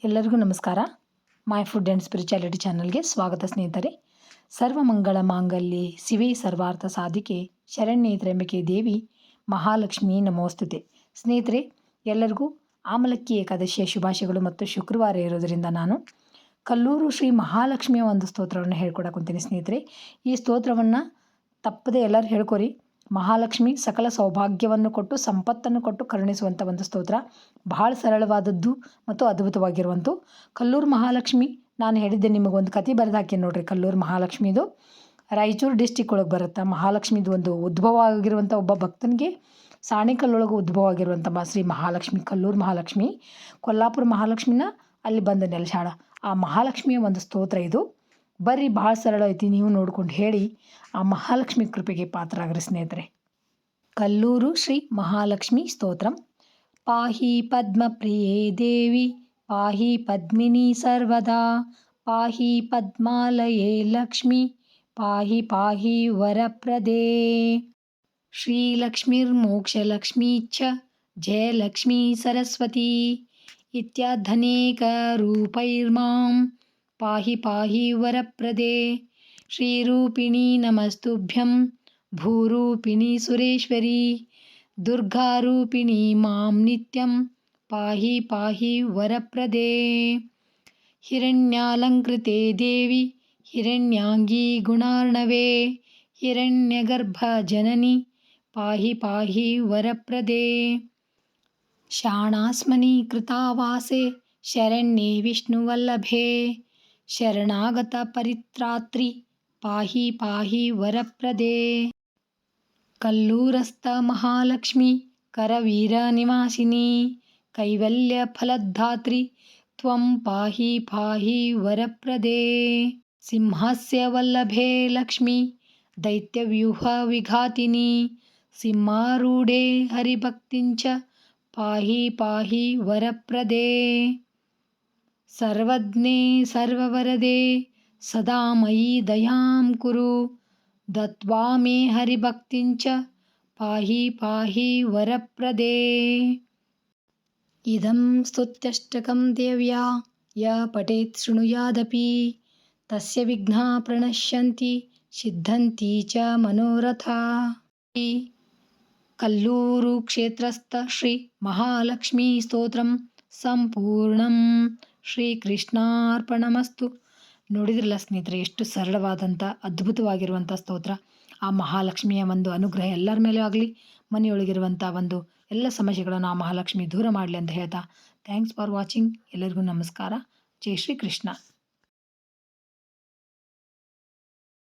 ಎಲ್ಲರಿಗೂ ನಮಸ್ಕಾರ. My food and spirituality ಚಾನಲ್ಗೆ ಸ್ವಾಗತ ಸ್ನೇಹಿತರೆ. ಸರ್ವಮಂಗಳ ಮಾಂಗಲ್ಯೆ ಶಿವೆ ಸರ್ವಾರ್ಥ ಸಾಧಿಕೆ ಶರಣ್ಯೆ ತ್ರ್ಯಂಬಕೆ ದೇವಿ ಮಹಾಲಕ್ಷ್ಮಿ ನಮೋಸ್ತುತೆ. ಸ್ನೇಹಿತರೆ, ಎಲ್ಲರಿಗೂ ಆಮಲಕ್ಕಿ ಏಕಾದಶಿಯ ಶುಭಾಶಯಗಳು. ಮತ್ತು ಶುಕ್ರವಾರ ಇರೋದರಿಂದ ನಾನು ಕಲ್ಲೂರು ಶ್ರೀ ಮಹಾಲಕ್ಷ್ಮಿಯ ಒಂದು ಸ್ತೋತ್ರವನ್ನು ಹೇಳ್ಕೊಡಕ್ಕೆ ಸ್ನೇಹಿತರೆ. ಈ ಸ್ತೋತ್ರವನ್ನು ತಪ್ಪದೆ ಎಲ್ಲರೂ ಹೇಳ್ಕೊರಿ. ಮಹಾಲಕ್ಷ್ಮಿ ಸಕಲ ಸೌಭಾಗ್ಯವನ್ನು ಕೊಟ್ಟು ಸಂಪತ್ತನ್ನು ಕೊಟ್ಟು ಕರುಣಿಸುವಂಥ ಒಂದು ಸ್ತೋತ್ರ. ಬಹಳ ಸರಳವಾದದ್ದು ಮತ್ತು ಅದ್ಭುತವಾಗಿರುವಂಥ ಕಲ್ಲೂರು ಮಹಾಲಕ್ಷ್ಮಿ. ನಾನು ಹೇಳಿದ್ದೆ ನಿಮಗೊಂದು ಕತೆ ಬರೆದು ಹಾಕಿ ನೋಡ್ರಿ. ಕಲ್ಲೂರು ಮಹಾಲಕ್ಷ್ಮಿದು ರಾಯಚೂರು ಡಿಸ್ಟಿಕ್ ಒಳಗೆ ಬರುತ್ತೆ. ಮಹಾಲಕ್ಷ್ಮಿದು ಒಂದು ಉದ್ಭವ ಆಗಿರುವಂಥ ಒಬ್ಬ ಭಕ್ತನಿಗೆ ಸಾಣಿಕಲ್ಲೊಳಗೆ ಉದ್ಭವ ಆಗಿರುವಂಥ ಶ್ರೀ ಮಹಾಲಕ್ಷ್ಮಿ, ಕಲ್ಲೂರು ಮಹಾಲಕ್ಷ್ಮಿ, ಕೊಲ್ಲಾಪುರ ಮಹಾಲಕ್ಷ್ಮಿನ ಅಲ್ಲಿ ಬಂದು ನೆಲೆಸಾಳ. ಆ ಮಹಾಲಕ್ಷ್ಮಿಯ ಒಂದು ಸ್ತೋತ್ರ ಇದು. ಬರ್ರಿ, ಭಾಳ ಸರಳ ಐತಿ, ನೀವು ನೋಡ್ಕೊಂಡು ಹೇಳಿ ಆ ಮಹಾಲಕ್ಷ್ಮಿ ಕೃಪೆಗೆ ಪಾತ್ರರಾಗ್ರಿ ಸ್ನೇಹಿತರೆ. ಕಲ್ಲೂರು ಶ್ರೀ ಮಹಾಲಕ್ಷ್ಮಿ ಸ್ತೋತ್ರಂ. ಪಾಹಿ ಪದ್ಮಪ್ರಿಯೇ ದೇವಿ, ಪಾಹಿ ಪದ್ಮಿನಿ ಸರ್ವದಾ, ಪಾಹಿ ಪದ್ಮಾಲಯೇ ಲಕ್ಷ್ಮಿ, ಪಾಹಿ ಪಾಹಿ ವರಪ್ರದೇ. ಶ್ರೀಲಕ್ಷ್ಮೀರ್ಮೋಕ್ಷಲಕ್ಷ್ಮೀ ಚ ಜಯಲಕ್ಷ್ಮೀ ಸರಸ್ವತಿ ಇತ್ಯಾದ್ಯನೇಕರೂಪೈರ್ಮಾಂ ಪಾಹಿ ಪಾಹಿ ವರಪ್ರದೇ. ಶ್ರೀರೂಪಿಣಿ ನಮಸ್ತುಭ್ಯಂ ಭೂರೂಪಿಣಿ ಸುರೇಶ್ವರಿ, ದುರ್ಗಾರೂಪಿಣಿ ಮಾಂ ನಿತ್ಯಂ ಪಾಹಿ ಪಾಹಿ ವರಪ್ರದೇ. ಹಿರಣ್ಯಾಲಂಕೃತೆ ದೇವಿ ಹಿರಣ್ಯಾಂಗೀ ಗುಣಾರ್ಣವೇ, ಹಿರಣ್ಯಗರ್ಭ ಜನನಿ ಪಾಹಿ ಪಾಹಿ ವರಪ್ರದೇ. ಶಾಣಾಸ್ಮನಿ ಕೃತಾವಾಸೆ ಶರಣ್ಯೇ ವಿಷ್ಣುವಲ್ಲಭೆ, ಶರಣಾಗತ ಪರಿತ್ರಾತ್ರಿ ಪಾಹಿ ಪಾಹಿ ವರಪ್ರದೇ. ಕಲ್ಲೂರಸ್ಥ ಮಹಾಲಕ್ಷ್ಮಿ ಕರವೀರ ನಿವಾಸಿನಿ, ಕೈವಲ್ಯ ಫಲಧಾತ್ರಿ ತ್ವಂ ಪಾಹಿ ಪಾಹಿ ವರಪ್ರದೇ. ಸಿಂಹಸ್ಯ ವಲ್ಲಭೆ ಲಕ್ಷ್ಮಿ ದೈತ್ಯವ್ಯೂಹ ವಿಘಾತಿನಿ, ಸಿಂಹಾರೂಢೆ ಹರಿಭಕ್ತಿಂಚ ಪಾಹಿ ಪಾಹಿ ವರಪ್ರದೇ. ಸರ್ವಜ್ಞೆ ಸರ್ವವರದೆ ಸದಾ ಮಯಿ ದಯಾಂ ಕುರು, ದತ್ವಾ ಮೇ ಹರಿಭಕ್ತಿಂಚ ಪಾಹಿ ಪಾಹಿ ವರಪ್ರದೇ. ಇದಂ ಸ್ತುತ್ಯಷ್ಟಕಂ ದೇವ್ಯಾ ಯ ಪಠೇತ್ ಶೃಣುಯಾದಪಿ, ತಸ್ಯ ವಿಘ್ನಾ ಪ್ರಣಶ್ಯಂತಿ ಸಿದ್ಧಂತಿ ಚ ಮನೋರಥಾ. ಕಲ್ಲೂರು ಕ್ಷೇತ್ರಸ್ಥ ಶ್ರೀ ಮಹಾಲಕ್ಷ್ಮೀ ಸ್ತೋತ್ರಂ ಸಂಪೂರ್ಣಂ. ಶ್ರೀಕೃಷ್ಣಾರ್ಪಣಮಸ್ತು. ನೋಡಿದ್ರಲ್ಲ ಸ್ನೇಹಿತರೆ, ಎಷ್ಟು ಸರಳವಾದಂಥ ಅದ್ಭುತವಾಗಿರುವಂಥ ಸ್ತೋತ್ರ. ಆ ಮಹಾಲಕ್ಷ್ಮಿಯ ಒಂದು ಅನುಗ್ರಹ ಎಲ್ಲರ ಮೇಲೂ ಆಗಲಿ, ಮನೆಯೊಳಗಿರುವಂಥ ಒಂದು ಎಲ್ಲ ಸಮಸ್ಯೆಗಳನ್ನು ಆ ಮಹಾಲಕ್ಷ್ಮಿ ದೂರ ಮಾಡಲಿ ಅಂತ ಹೇಳ್ತಾ ಥ್ಯಾಂಕ್ಸ್ ಫಾರ್ ವಾಚಿಂಗ್. ಎಲ್ಲರಿಗೂ ನಮಸ್ಕಾರ. ಜೈ ಶ್ರೀ ಕೃಷ್ಣ.